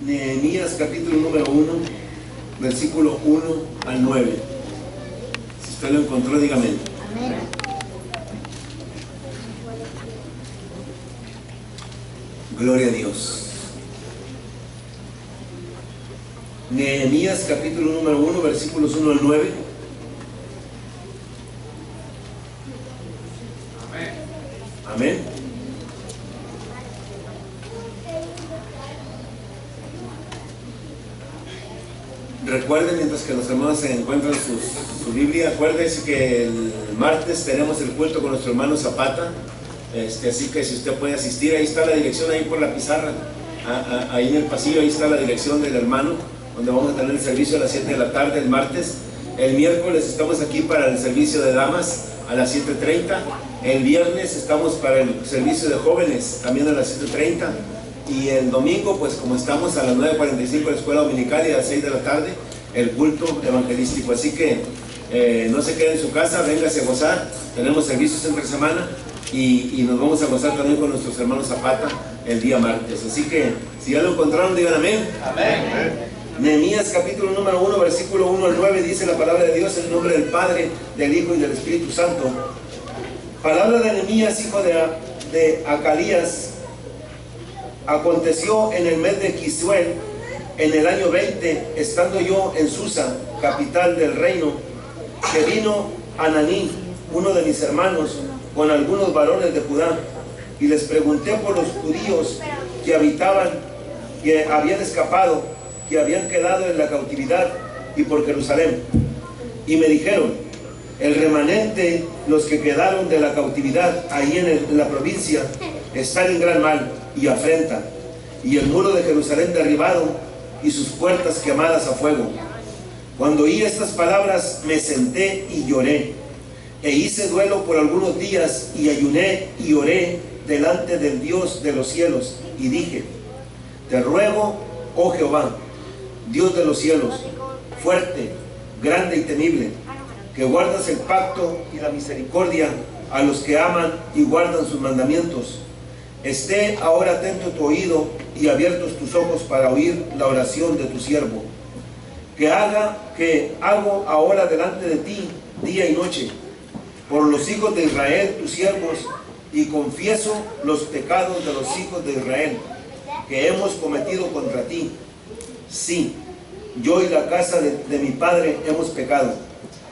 Nehemías capítulo número 1, versículo 1 al 9. Si usted lo encontró, dígame. Amén. Gloria a Dios. Nehemías capítulo número 1, versículos 1 al 9. Amén. Recuerden, mientras que los hermanos se encuentran su Biblia, acuérdense que el martes tenemos el culto con nuestro hermano Zapata. Así que si usted puede asistir, ahí está la dirección, ahí por la pizarra, ahí en el pasillo, ahí está la dirección del hermano, donde vamos a tener el servicio a las 7 de la tarde el martes. El miércoles estamos aquí para el servicio de damas a las 7:30. El viernes estamos para el servicio de jóvenes también a las 7:30. Y el domingo, pues como estamos a las 9:45 en la escuela dominical y a las 6 de la tarde, el culto evangelístico. Así que no se quede en su casa, véngase a gozar. Tenemos servicios entre semana y nos vamos a gozar también con nuestros hermanos Zapata el día martes. Así que si ya lo encontraron, digan amén. Amén. Nehemías capítulo número 1, versículo 1 al 9, dice la palabra de Dios en el nombre del Padre, del Hijo y del Espíritu Santo. Palabra de Nehemías, hijo de Acalías. Aconteció en el mes de Quisuel, en el año 20, estando yo en Susa, capital del reino, que vino Ananí, uno de mis hermanos, con algunos varones de Judá, y les pregunté por los judíos que habitaban, que habían escapado, que habían quedado en la cautividad, y por Jerusalén. Y me dijeron: el remanente, los que quedaron de la cautividad ahí en la provincia, están en gran mal y afrenta, y el muro de Jerusalén derribado y sus puertas quemadas a fuego. Cuando oí estas palabras, me senté y lloré, e hice duelo por algunos días, y ayuné y oré delante del Dios de los cielos, y dije: te ruego, oh Jehová, Dios de los cielos, fuerte, grande y temible, que guardas el pacto y la misericordia a los que aman y guardan sus mandamientos. Esté ahora atento tu oído y abiertos tus ojos para oír la oración de tu siervo, que hago ahora delante de ti día y noche, por los hijos de Israel, tus siervos, y confieso los pecados de los hijos de Israel, que hemos cometido contra ti. Sí, yo y la casa de mi padre hemos pecado.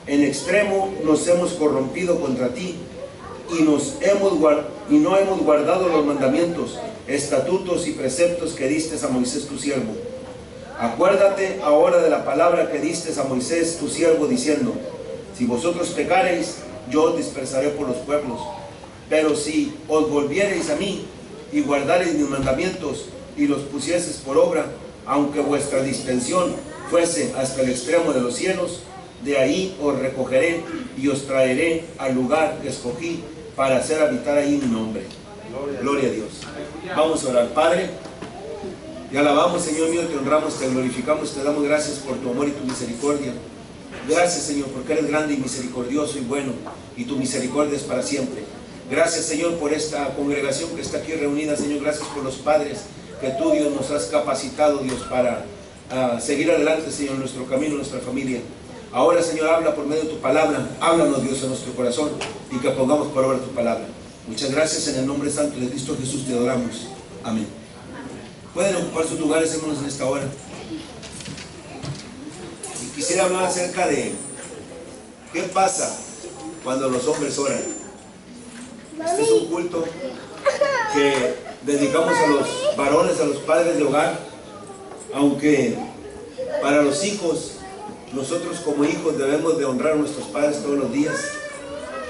En extremo nos hemos corrompido contra ti, y no hemos guardado los mandamientos, estatutos y preceptos que diste a Moisés tu siervo. Acuérdate ahora de la palabra que diste a Moisés tu siervo, diciendo: si vosotros pecareis, yo os dispersaré por los pueblos. Pero si os volviereis a mí y guardareis mis mandamientos y los pusieseis por obra, aunque vuestra dispensión fuese hasta el extremo de los cielos, de ahí os recogeré y os traeré al lugar que escogí para hacer habitar ahí mi nombre. Gloria a Dios. Vamos a orar. Padre, te alabamos, Señor mío, te honramos, te glorificamos, te damos gracias por tu amor y tu misericordia. Gracias, Señor, porque eres grande y misericordioso y bueno, y tu misericordia es para siempre. Gracias, Señor, por esta congregación que está aquí reunida, Señor. Gracias por los padres que tú, Dios, nos has capacitado, Dios, para seguir adelante, Señor, nuestro camino, nuestra familia. Ahora, Señor, habla por medio de tu palabra. Háblanos, Dios, en nuestro corazón, y que pongamos por obra tu palabra. Muchas gracias, en el nombre santo de Cristo Jesús te adoramos. Amén. Pueden ocupar sus lugares, hermanos, en esta hora. Y quisiera hablar acerca de qué pasa cuando los hombres oran. Este es un culto que dedicamos a los varones, a los padres de hogar, aunque para los hijos, nosotros como hijos debemos de honrar a nuestros padres todos los días.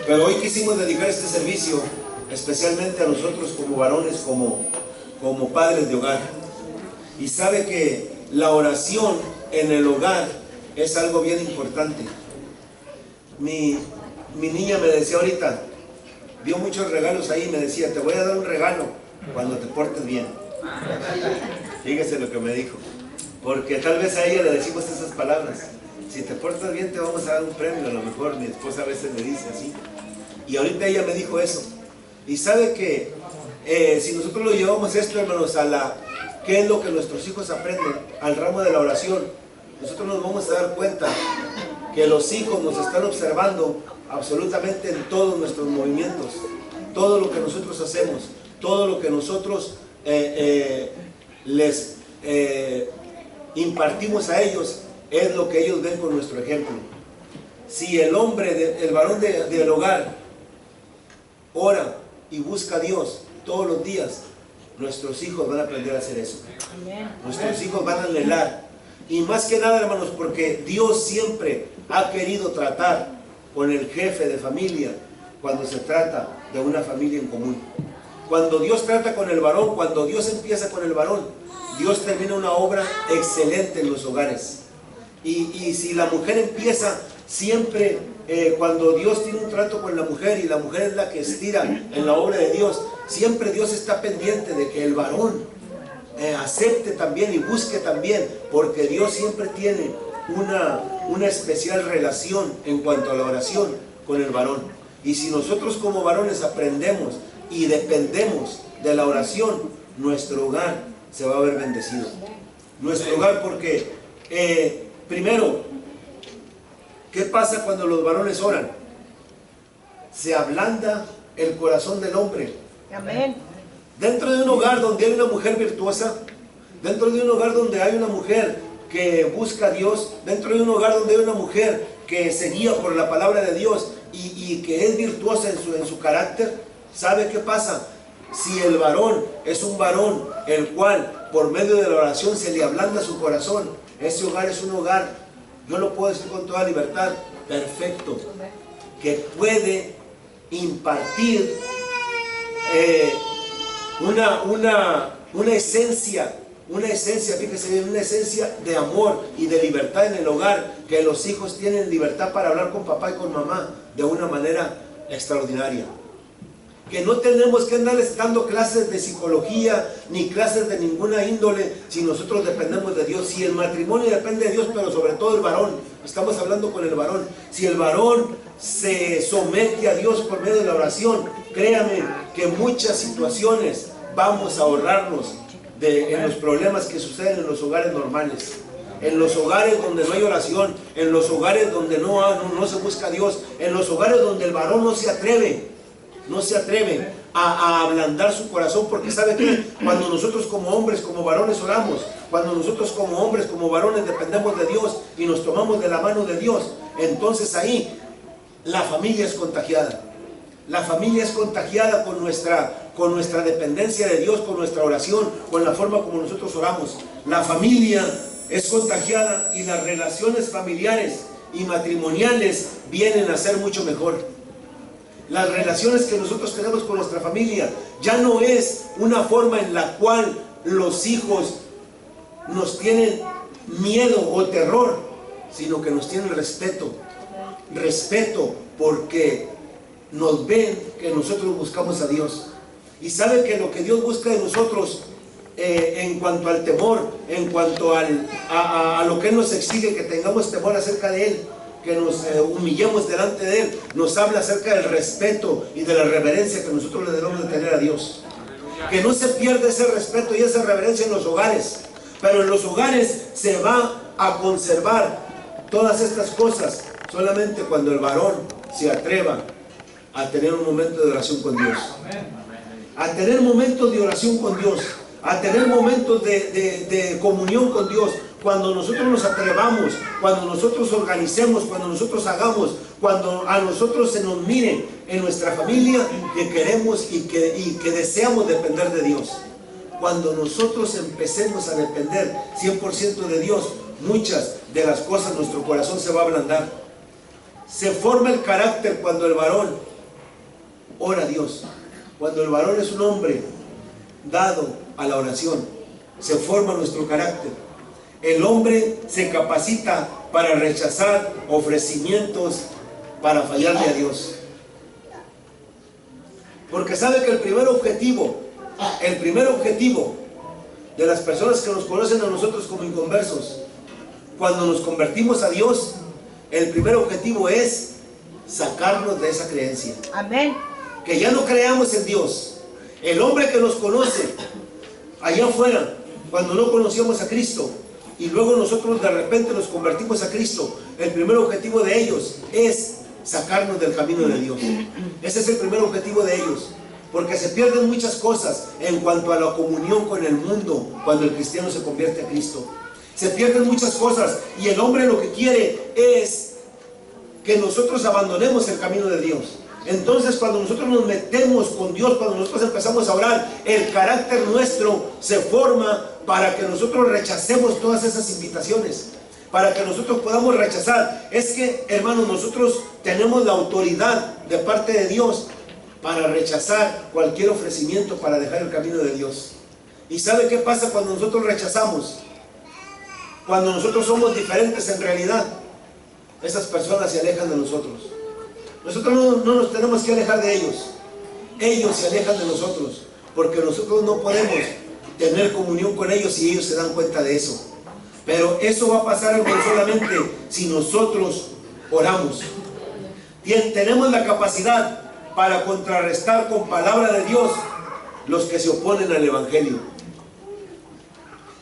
Pero hoy quisimos dedicar este servicio especialmente a nosotros como varones, como padres de hogar. Y sabe que la oración en el hogar es algo bien importante. Mi niña me decía ahorita, vio muchos regalos ahí, me decía: te voy a dar un regalo cuando te portes bien. Fíjese lo que me dijo, porque tal vez a ella le decimos esas palabras: si te portas bien te vamos a dar un premio. A lo mejor mi esposa a veces me dice así, y ahorita ella me dijo eso. Y sabe que si nosotros lo llevamos esto, hermanos, a ¿qué es lo que nuestros hijos aprenden al ramo de la oración? Nosotros nos vamos a dar cuenta que los hijos nos están observando absolutamente en todos nuestros movimientos, todo lo que nosotros hacemos, todo lo que nosotros les impartimos a ellos, es lo que ellos ven con nuestro ejemplo. Si el hombre, el varón del hogar, ora y busca a Dios todos los días, nuestros hijos van a aprender a hacer eso. Nuestros hijos van a anhelar. Y más que nada, hermanos, porque Dios siempre ha querido tratar con el jefe de familia cuando se trata de una familia en común. Cuando Dios trata con el varón, cuando Dios empieza con el varón, Dios termina una obra excelente en los hogares. Y si la mujer empieza siempre, cuando Dios tiene un trato con la mujer y la mujer es la que estira en la obra de Dios, siempre Dios está pendiente de que el varón acepte también y busque también, porque Dios siempre tiene una especial relación en cuanto a la oración con el varón. Y si nosotros como varones aprendemos y dependemos de la oración, nuestro hogar se va a ver bendecido. Nuestro hogar, porque primero, ¿qué pasa cuando los varones oran? Se ablanda el corazón del hombre. Amén. Dentro de un hogar donde hay una mujer virtuosa, dentro de un hogar donde hay una mujer que busca a Dios, dentro de un hogar donde hay una mujer que se guía por la palabra de Dios y que es virtuosa en su carácter, ¿sabe qué pasa? Si el varón es un varón el cual por medio de la oración se le ablanda su corazón, ese hogar es un hogar, yo lo puedo decir con toda libertad, perfecto, que puede impartir una esencia, fíjese, una esencia de amor y de libertad en el hogar, que los hijos tienen libertad para hablar con papá y con mamá de una manera extraordinaria. Que no tenemos que andarles dando clases de psicología ni clases de ninguna índole si nosotros dependemos de Dios. Si el matrimonio depende de Dios, pero sobre todo el varón, estamos hablando con el varón, si el varón se somete a Dios por medio de la oración, créame que muchas situaciones vamos a ahorrarnos en los problemas que suceden en los hogares normales. En los hogares donde no hay oración, en los hogares donde no se busca a Dios, en los hogares donde el varón no se atreve a ablandar su corazón, porque sabe que cuando nosotros como hombres, como varones oramos, cuando nosotros como hombres, como varones dependemos de Dios y nos tomamos de la mano de Dios, entonces ahí la familia es contagiada. La familia es contagiada con nuestra dependencia de Dios, con nuestra oración, con la forma como nosotros oramos. La familia es contagiada y las relaciones familiares y matrimoniales vienen a ser mucho mejor. Las relaciones que nosotros tenemos con nuestra familia ya no es una forma en la cual los hijos nos tienen miedo o terror, sino que nos tienen respeto. Respeto porque nos ven que nosotros buscamos a Dios. Y saben que lo que Dios busca de nosotros en cuanto al temor, en cuanto a lo que Él nos exige, que tengamos temor acerca de Él, que nos humillemos delante de Él, nos habla acerca del respeto y de la reverencia que nosotros le debemos de tener a Dios. Que no se pierda ese respeto y esa reverencia en los hogares, pero en los hogares se va a conservar todas estas cosas solamente cuando el varón se atreva a tener un momento de oración con Dios, a tener momentos de oración con Dios, a tener momentos de comunión con Dios. Cuando nosotros nos atrevamos, cuando nosotros organicemos, cuando nosotros hagamos, cuando a nosotros se nos mire en nuestra familia que queremos y que deseamos depender de Dios. Cuando nosotros empecemos a depender 100% de Dios, muchas de las cosas, nuestro corazón se va a ablandar. Se forma el carácter cuando el varón ora a Dios. Cuando el varón es un hombre dado a la oración, se forma nuestro carácter. El hombre se capacita para rechazar ofrecimientos, para fallarle a Dios. Porque sabe que el primer objetivo de las personas que nos conocen a nosotros como inconversos, cuando nos convertimos a Dios, el primer objetivo es sacarnos de esa creencia. Amén. Que ya no creamos en Dios. El hombre que nos conoce allá afuera cuando no conocíamos a Cristo, y luego nosotros de repente nos convertimos a Cristo, el primer objetivo de ellos es sacarnos del camino de Dios. Ese es el primer objetivo de ellos, porque se pierden muchas cosas en cuanto a la comunión con el mundo cuando el cristiano se convierte a Cristo. Se pierden muchas cosas, y el hombre lo que quiere es que nosotros abandonemos el camino de Dios. Entonces, cuando nosotros nos metemos con Dios, cuando nosotros empezamos a orar, el carácter nuestro se forma para que nosotros rechacemos todas esas invitaciones, para que nosotros podamos rechazar. Es que, hermanos, nosotros tenemos la autoridad de parte de Dios para rechazar cualquier ofrecimiento para dejar el camino de Dios. ¿Y sabe qué pasa cuando nosotros rechazamos? Cuando nosotros somos diferentes en realidad, esas personas se alejan de nosotros. Nosotros no nos tenemos que alejar de ellos. Ellos se alejan de nosotros, porque nosotros no podemos tener comunión con ellos y ellos se dan cuenta de eso. Pero eso va a pasar solamente si nosotros oramos. Tenemos la capacidad para contrarrestar con palabra de Dios los que se oponen al Evangelio.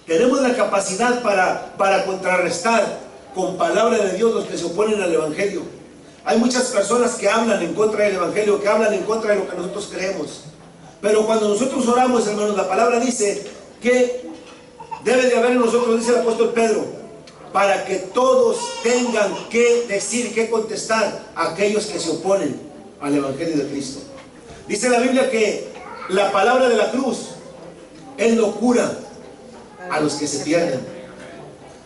Tenemos la capacidad para contrarrestar con palabra de Dios los que se oponen al Evangelio. Hay muchas personas que hablan en contra del Evangelio, que hablan en contra de lo que nosotros creemos. Pero cuando nosotros oramos, hermanos, la palabra dice que debe de haber en nosotros, dice el apóstol Pedro, para que todos tengan que decir y que contestar a aquellos que se oponen al Evangelio de Cristo. Dice la Biblia que la palabra de la cruz es locura a los que se pierden,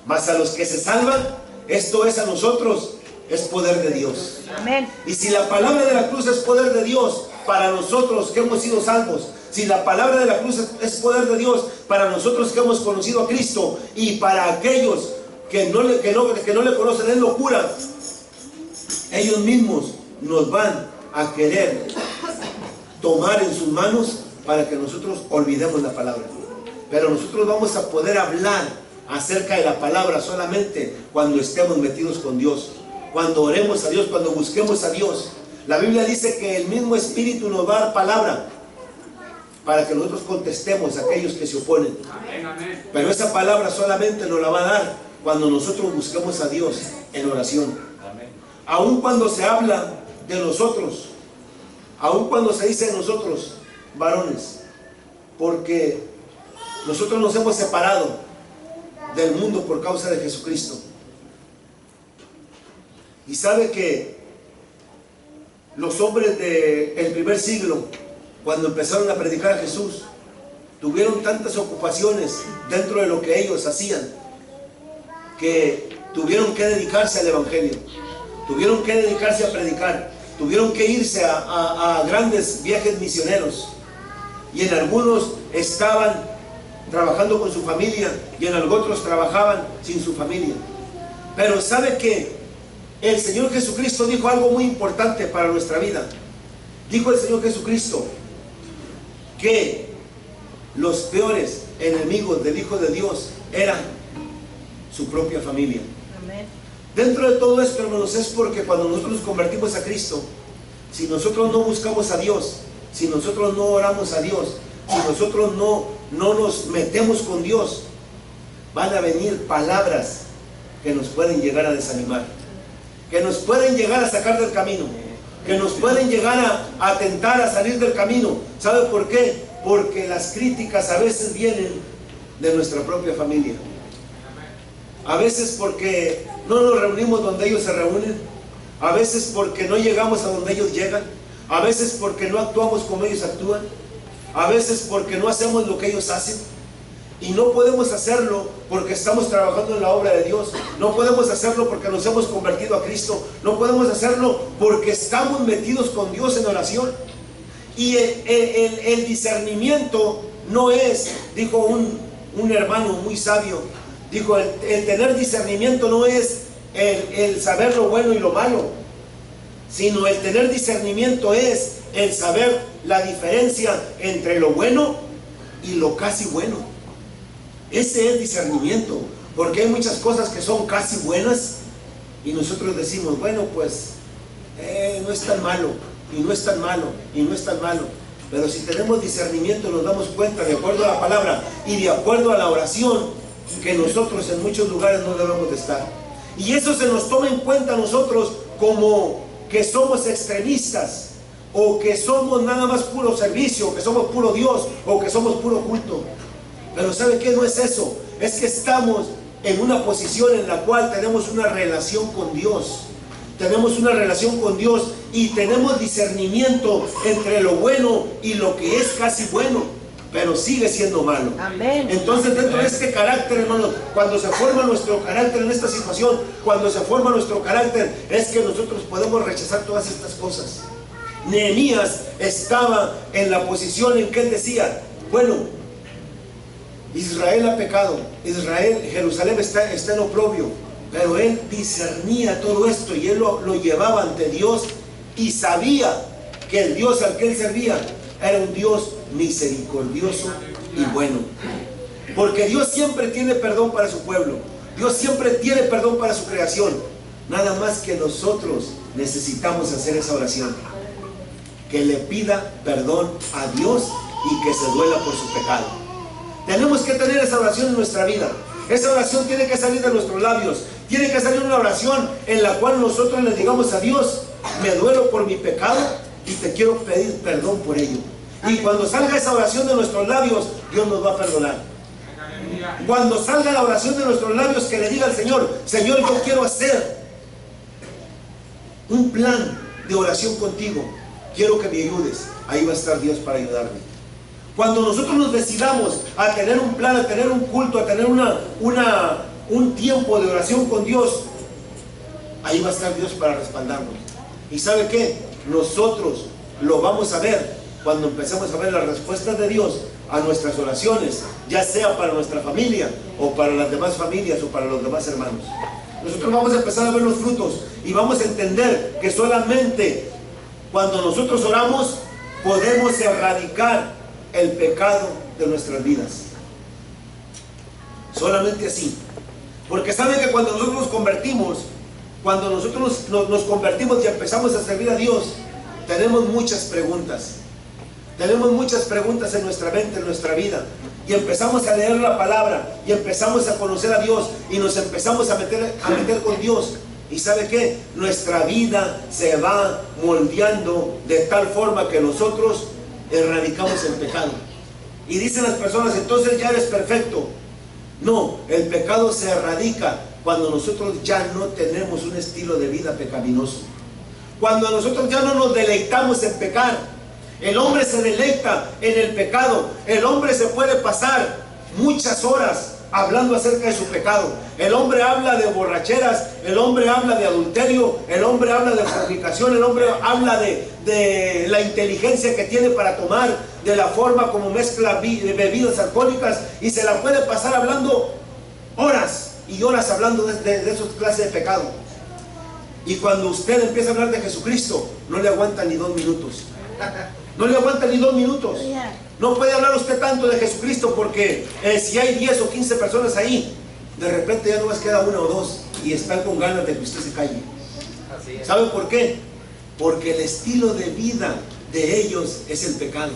mas a los que se salvan, esto es a nosotros, es poder de Dios. Amén. Y si la palabra de la cruz es poder de Dios para nosotros que hemos sido salvos, si la palabra de la cruz es poder de Dios para nosotros que hemos conocido a Cristo, y para aquellos que no le conocen es locura, ellos mismos nos van a querer tomar en sus manos para que nosotros olvidemos la palabra. Pero nosotros vamos a poder hablar acerca de la palabra solamente cuando estemos metidos con Dios, cuando oremos a Dios, cuando busquemos a Dios. La Biblia dice que el mismo Espíritu nos va a dar palabra para que nosotros contestemos a aquellos que se oponen. Pero esa palabra solamente nos la va a dar cuando nosotros busquemos a Dios en oración. Aun cuando se habla de nosotros, aun cuando se dice de nosotros, varones, porque nosotros nos hemos separado del mundo por causa de Jesucristo. Y sabe que los hombres del primer siglo, cuando empezaron a predicar a Jesús, tuvieron tantas ocupaciones dentro de lo que ellos hacían, que tuvieron que dedicarse al Evangelio, tuvieron que dedicarse a predicar, tuvieron que irse a grandes viajes misioneros, y en algunos estaban trabajando con su familia, y en otros trabajaban sin su familia. Pero ¿sabe qué? El Señor Jesucristo dijo algo muy importante para nuestra vida. Dijo el Señor Jesucristo que los peores enemigos del Hijo de Dios eran su propia familia. Amén. Dentro de todo esto, hermanos, es porque cuando nosotros nos convertimos a Cristo, si nosotros no buscamos a Dios, si nosotros no oramos a Dios, si nosotros no nos metemos con Dios, van a venir palabras que nos pueden llegar a desanimar, que nos pueden llegar a sacar del camino, que nos pueden llegar a tentar a salir del camino. ¿Sabe por qué? Porque las críticas a veces vienen de nuestra propia familia. A veces porque no nos reunimos donde ellos se reúnen, a veces porque no llegamos a donde ellos llegan, a veces porque no actuamos como ellos actúan, a veces porque no hacemos lo que ellos hacen. Y no podemos hacerlo porque estamos trabajando en la obra de Dios. No podemos hacerlo porque nos hemos convertido a Cristo. No podemos hacerlo porque estamos metidos con Dios en oración. Y el discernimiento no es, dijo un hermano muy sabio, dijo, el tener discernimiento no es el saber lo bueno y lo malo, sino el tener discernimiento es el saber la diferencia entre lo bueno y lo casi bueno. Ese es discernimiento, porque hay muchas cosas que son casi buenas y nosotros decimos, bueno, pues no es tan malo, y no es tan malo, y no es tan malo. Pero si tenemos discernimiento nos damos cuenta, de acuerdo a la palabra y de acuerdo a la oración, que nosotros en muchos lugares no debemos de estar. Y eso se nos toma en cuenta a nosotros como que somos extremistas, o que somos nada más puro servicio, o que somos puro Dios, o que somos puro culto. Pero ¿sabe qué? No es eso. Es que estamos en una posición en la cual tenemos una relación con Dios. Tenemos una relación con Dios y tenemos discernimiento entre lo bueno y lo que es casi bueno, pero sigue siendo malo. Amén. Entonces, dentro de este carácter, hermanos, cuando se forma nuestro carácter en esta situación, cuando se forma nuestro carácter, es que nosotros podemos rechazar todas estas cosas. Nehemías estaba en la posición en que él decía, bueno, Israel ha pecado, Jerusalén está en oprobio, pero él discernía todo esto y él lo llevaba ante Dios y sabía que el Dios al que él servía era un Dios misericordioso y bueno. Porque Dios siempre tiene perdón para su pueblo. Dios siempre tiene perdón para su creación. Nada más que nosotros necesitamos hacer esa oración. Que le pida perdón a Dios y que se duela por su pecado. Tenemos que tener esa oración en nuestra vida. Esa oración tiene que salir de nuestros labios. Tiene que salir una oración en la cual nosotros le digamos a Dios, me duelo por mi pecado y te quiero pedir perdón por ello. Y cuando salga esa oración de nuestros labios, Dios nos va a perdonar. Cuando salga la oración de nuestros labios, que le diga al Señor, Señor, yo quiero hacer un plan de oración contigo, quiero que me ayudes. Ahí va a estar Dios para ayudarme. Cuando nosotros nos decidamos a tener un plan, a tener un culto, a tener un tiempo de oración con Dios, ahí va a estar Dios para respaldarnos. ¿Y sabe qué? Nosotros lo vamos a ver cuando empecemos a ver las respuestas de Dios a nuestras oraciones, ya sea para nuestra familia o para las demás familias o para los demás hermanos. Nosotros vamos a empezar a ver los frutos y vamos a entender que solamente cuando nosotros oramos podemos erradicar el pecado de nuestras vidas. Solamente así. Porque saben que cuando nosotros nos convertimos, cuando nosotros nos convertimos y empezamos a servir a Dios, tenemos muchas preguntas. Tenemos muchas preguntas en nuestra mente, en nuestra vida. Y empezamos a leer la palabra y empezamos a conocer a Dios y nos empezamos a meter con Dios. ¿Y sabe qué? Nuestra vida se va moldeando de tal forma que nosotros erradicamos el pecado. Y dicen las personas, entonces ya eres perfecto. No, el pecado se erradica cuando nosotros ya no tenemos un estilo de vida pecaminoso. Cuando nosotros ya no nos deleitamos en pecar. El hombre se deleita en el pecado. El hombre se puede pasar muchas horas hablando acerca de su pecado. El hombre habla de borracheras, el hombre habla de adulterio, el hombre habla de fornicación, el hombre habla de la inteligencia que tiene para tomar, de la forma como mezcla bebidas alcohólicas, y se la puede pasar hablando horas y horas hablando de esas clases de pecado. Y cuando usted empieza a hablar de Jesucristo, no le aguanta ni 2 minutos. No le aguanta ni 2 minutos. No puede hablar usted tanto de Jesucristo porque si hay 10 o 15 personas ahí, de repente ya no más queda 1 o 2 y están con ganas de que usted se calle. ¿Saben por qué? Porque el estilo de vida de ellos es el pecado.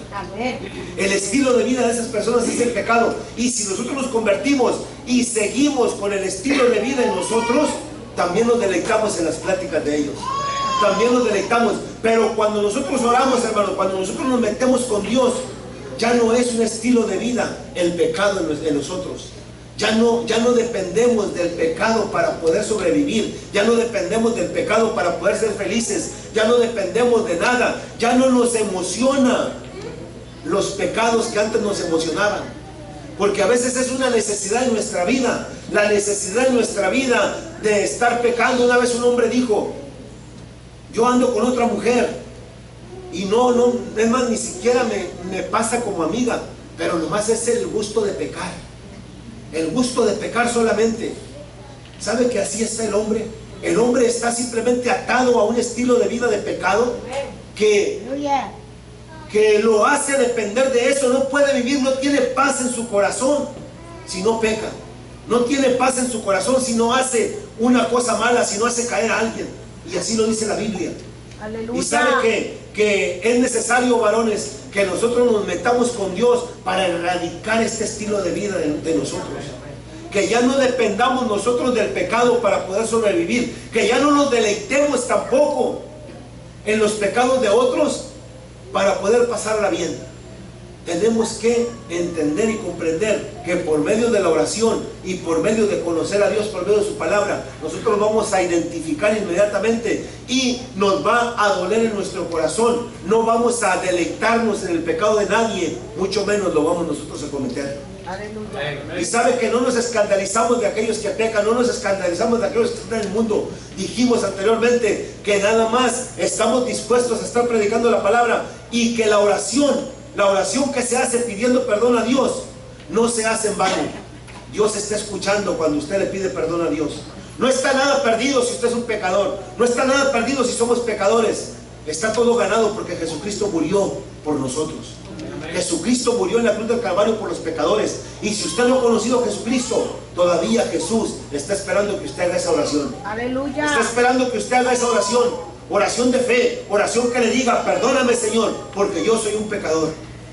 El estilo de vida de esas personas es el pecado. Y si nosotros nos convertimos y seguimos con el estilo de vida en nosotros, también nos deleitamos en las pláticas de ellos. También nos deleitamos. Pero cuando nosotros oramos, hermano, cuando nosotros nos metemos con Dios, ya no es un estilo de vida el pecado en nosotros. Ya no dependemos del pecado para poder sobrevivir. Ya no dependemos del pecado para poder ser felices. Ya no dependemos de nada. Ya no nos emociona los pecados que antes nos emocionaban. Porque a veces es una necesidad en nuestra vida. La necesidad en nuestra vida de estar pecando. Una vez un hombre dijo, yo ando con otra mujer y no, es más, ni siquiera me pasa como amiga, pero nomás es el gusto de pecar. El gusto de pecar solamente. ¿Sabe que así está el hombre? El hombre está simplemente atado a un estilo de vida de pecado que lo hace depender de eso. No puede vivir, no tiene paz en su corazón si no peca. No tiene paz en su corazón si no hace una cosa mala, si no hace caer a alguien. Y así lo dice la Biblia. Aleluya. Y sabe que que es necesario, varones, que nosotros nos metamos con Dios para erradicar este estilo de vida de nosotros. Que ya no dependamos nosotros del pecado para poder sobrevivir. Que ya no nos deleitemos tampoco en los pecados de otros para poder pasarla bien. Tenemos que entender y comprender que por medio de la oración y por medio de conocer a Dios, por medio de su palabra, nosotros vamos a identificar inmediatamente y nos va a doler en nuestro corazón. No vamos a deleitarnos en el pecado de nadie, mucho menos lo vamos nosotros a cometer. Aleluya. Y sabe que no nos escandalizamos de aquellos que pecan, no nos escandalizamos de aquellos que están en el mundo. Dijimos anteriormente que nada más estamos dispuestos a estar predicando la palabra y que la oración que se hace pidiendo perdón a Dios no se hace en vano. Dios está escuchando cuando usted le pide perdón a Dios. No está nada perdido si usted es un pecador. No está nada perdido si somos pecadores. Está todo ganado porque Jesucristo murió por nosotros. Jesucristo murió en la cruz del Calvario por los pecadores. Y si usted no ha conocido a Jesucristo, todavía Jesús está esperando que usted haga esa oración. Aleluya. Está esperando que usted haga esa oración. Oración de fe, oración que le diga: perdóname, Señor, porque yo soy un pecador.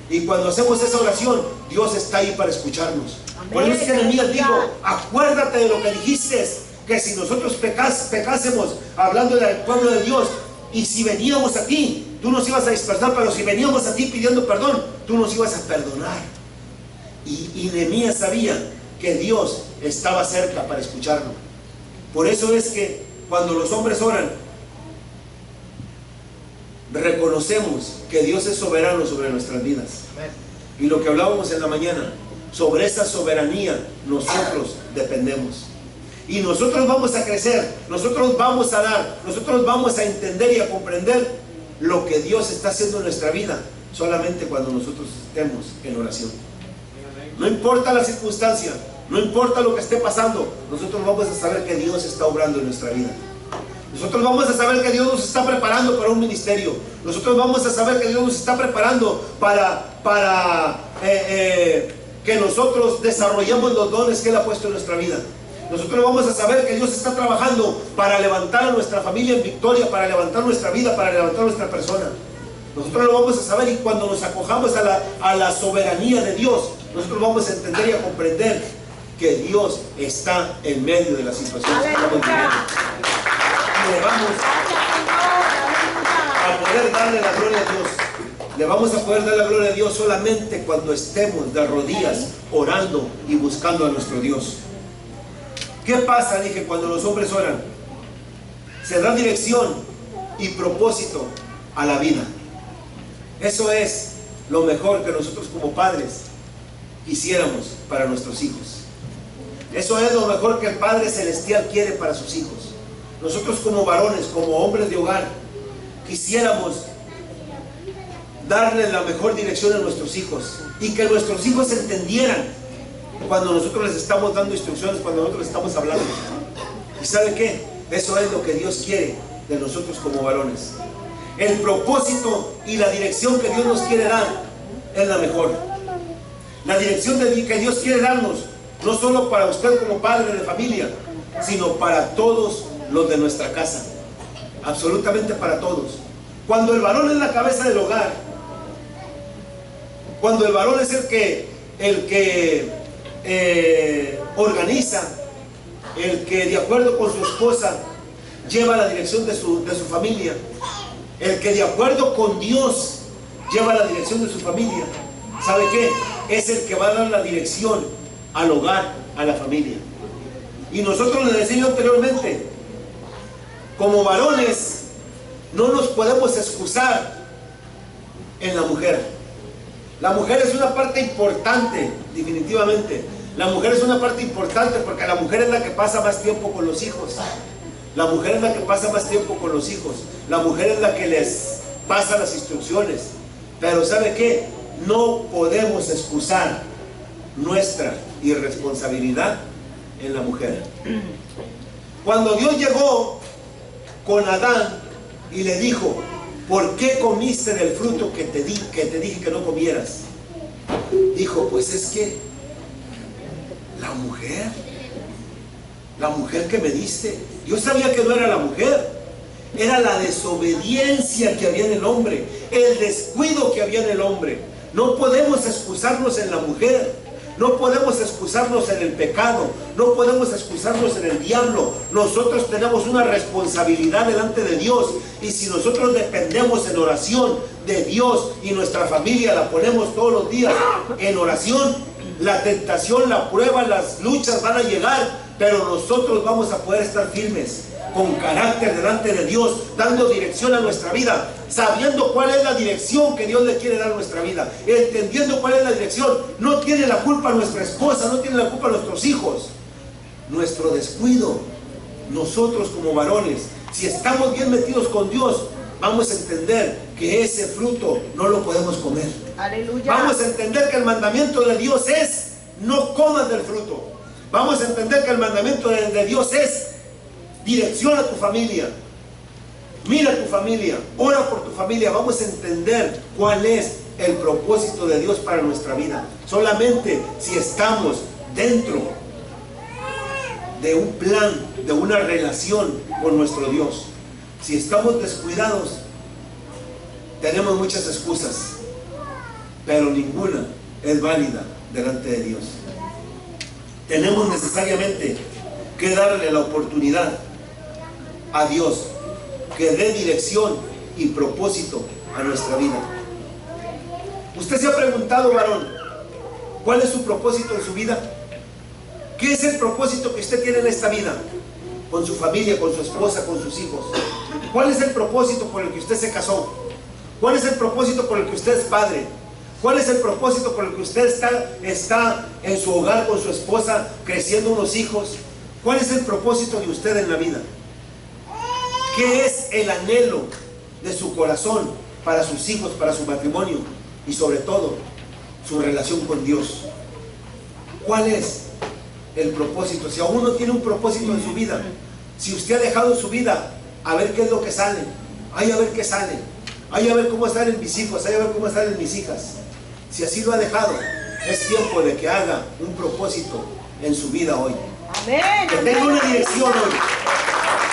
Y cuando hacemos esa oración, Dios está ahí para escucharnos. Amén. Por eso es que Nehemías dijo: acuérdate de lo que dijiste, que si nosotros pecásemos, hablando del pueblo de Dios, y si veníamos a ti, tú nos ibas a dispersar, pero si veníamos a ti pidiendo perdón, tú nos ibas a perdonar. Y Nehemías sabía que Dios estaba cerca para escucharlo. Por eso es que cuando los hombres oran, reconocemos que Dios es soberano sobre nuestras vidas. Y lo que hablábamos en la mañana, sobre esa soberanía nosotros dependemos. Y nosotros vamos a crecer, nosotros vamos a dar, nosotros vamos a entender y a comprender lo que Dios está haciendo en nuestra vida, solamente cuando nosotros estemos en oración. No importa la circunstancia, no importa lo que esté pasando, nosotros vamos a saber que Dios está obrando en nuestra vida. Nosotros vamos a saber que Dios nos está preparando para un ministerio. Nosotros vamos a saber que Dios nos está preparando para que nosotros desarrollemos los dones que Él ha puesto en nuestra vida. Nosotros vamos a saber que Dios está trabajando para levantar a nuestra familia en victoria, para levantar nuestra vida, para levantar nuestra persona. Nosotros lo vamos a saber, y cuando nos acojamos a la soberanía de Dios, nosotros vamos a entender y a comprender que Dios está en medio de la situación que estamos viviendo. Le vamos a poder darle la gloria a Dios. Le vamos a poder dar la gloria a Dios solamente cuando estemos de rodillas orando y buscando a nuestro Dios. ¿Qué pasa? Dije, cuando los hombres oran, se da dirección y propósito a la vida. Eso es lo mejor que nosotros como padres quisiéramos para nuestros hijos. Eso es lo mejor que el Padre Celestial quiere para sus hijos. Nosotros como varones, como hombres de hogar, quisiéramos darles la mejor dirección a nuestros hijos y que nuestros hijos entendieran cuando nosotros les estamos dando instrucciones, cuando nosotros les estamos hablando. ¿Y sabe qué? Eso es lo que Dios quiere de nosotros como varones. El propósito y la dirección que Dios nos quiere dar es la mejor. La dirección que Dios quiere darnos, no solo para usted como padre de familia, sino para todos los de nuestra casa. Absolutamente para todos. Cuando el varón es la cabeza del hogar, cuando el varón es el que organiza, el que de acuerdo con su esposa lleva la dirección de su familia, el que de acuerdo con Dios lleva la dirección de su familia, ¿sabe qué? Es el que va a dar la dirección al hogar, a la familia. Y nosotros les decimos anteriormente, como varones no nos podemos excusar en la mujer. La mujer es una parte importante, definitivamente. La mujer es una parte importante porque la mujer es la que pasa más tiempo con los hijos. La mujer es la que pasa más tiempo con los hijos. La mujer es la que les pasa las instrucciones. Pero ¿sabe qué? No podemos excusar nuestra irresponsabilidad en la mujer. Cuando Dios llegó con Adán y le dijo: ¿por qué comiste del fruto que te dije que no comieras? Dijo: pues es que la mujer que me diste, yo sabía que no era la mujer. Era la desobediencia que había en el hombre, el descuido que había en el hombre. No podemos excusarnos en la mujer, no podemos excusarnos en el pecado, no podemos excusarnos en el diablo. Nosotros tenemos una responsabilidad delante de Dios, y si nosotros dependemos en oración de Dios y nuestra familia la ponemos todos los días en oración, la tentación, la prueba, las luchas van a llegar, pero nosotros vamos a poder estar firmes, con carácter delante de Dios, dando dirección a nuestra vida, sabiendo cuál es la dirección que Dios le quiere dar a nuestra vida, entendiendo cuál es la dirección. No tiene la culpa nuestra esposa, no tiene la culpa nuestros hijos, nuestro descuido. Nosotros como varones, si estamos bien metidos con Dios, vamos a entender que ese fruto no lo podemos comer. Aleluya. Vamos a entender que el mandamiento de Dios es: no comas del fruto. Vamos a entender que el mandamiento de Dios es: direcciona a tu familia, mira a tu familia, ora por tu familia. Vamos a entender cuál es el propósito de Dios para nuestra vida. Solamente si estamos dentro de un plan, de una relación con nuestro Dios. Si estamos descuidados, tenemos muchas excusas, pero ninguna es válida delante de Dios. Tenemos necesariamente que darle la oportunidad a Dios que dé dirección y propósito a nuestra vida. Usted se ha preguntado, varón, ¿cuál es su propósito en su vida? ¿Qué es el propósito que usted tiene en esta vida? Con su familia, con su esposa, con sus hijos. ¿Cuál es el propósito por el que usted se casó? ¿Cuál es el propósito por el que usted es padre? ¿Cuál es el propósito por el que usted está en su hogar con su esposa, creciendo unos hijos? ¿Cuál es el propósito de usted en la vida? ¿Qué es el anhelo de su corazón para sus hijos, para su matrimonio y sobre todo su relación con Dios? ¿Cuál es el propósito? Si aún no tiene un propósito en su vida, si usted ha dejado su vida a ver qué es lo que sale, ay, a ver qué sale, ay, a ver cómo salen mis hijos, ay, a ver cómo salen mis hijas, si así lo ha dejado, es tiempo de que haga un propósito en su vida hoy. Amén. Que tenga una dirección hoy,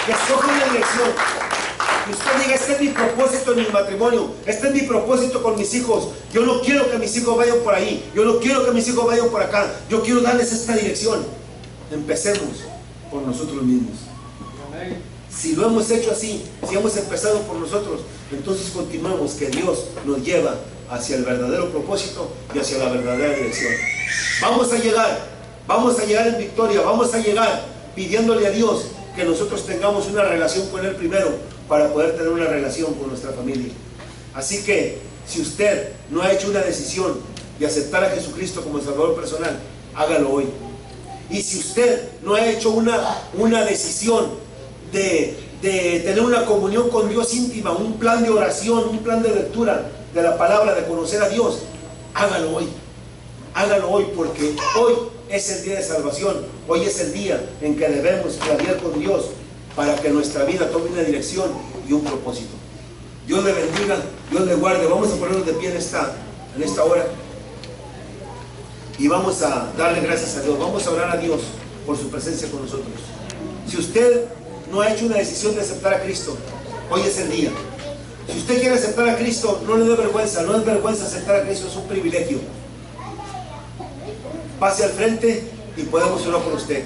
que escoja una dirección, que usted diga: este es mi propósito en mi matrimonio, este es mi propósito con mis hijos. Yo no quiero que mis hijos vayan por ahí, yo no quiero que mis hijos vayan por acá, yo quiero darles esta dirección. Empecemos por nosotros mismos. Si lo hemos hecho así, si hemos empezado por nosotros, entonces continuamos, que Dios nos lleva hacia el verdadero propósito y hacia la verdadera dirección. Vamos a llegar en victoria, vamos a llegar pidiéndole a Dios que nosotros tengamos una relación con Él primero, para poder tener una relación con nuestra familia. Así que, si usted no ha hecho una decisión de aceptar a Jesucristo como Salvador personal, hágalo hoy. Y si usted no ha hecho una decisión de tener una comunión con Dios íntima, un plan de oración, un plan de lectura de la palabra, de conocer a Dios, hágalo hoy. Hágalo hoy, porque hoy es el día de salvación. Hoy es el día en que debemos clarear con Dios para que nuestra vida tome una dirección y un propósito. Dios le bendiga, Dios le guarde. Vamos a ponernos de pie en esta hora y vamos a darle gracias a Dios. Vamos a orar a Dios por su presencia con nosotros. Si usted no ha hecho una decisión de aceptar a Cristo, hoy es el día. Si usted quiere aceptar a Cristo, no le dé vergüenza, no es vergüenza aceptar a Cristo, es un privilegio. Pase al frente y podemos orar por usted.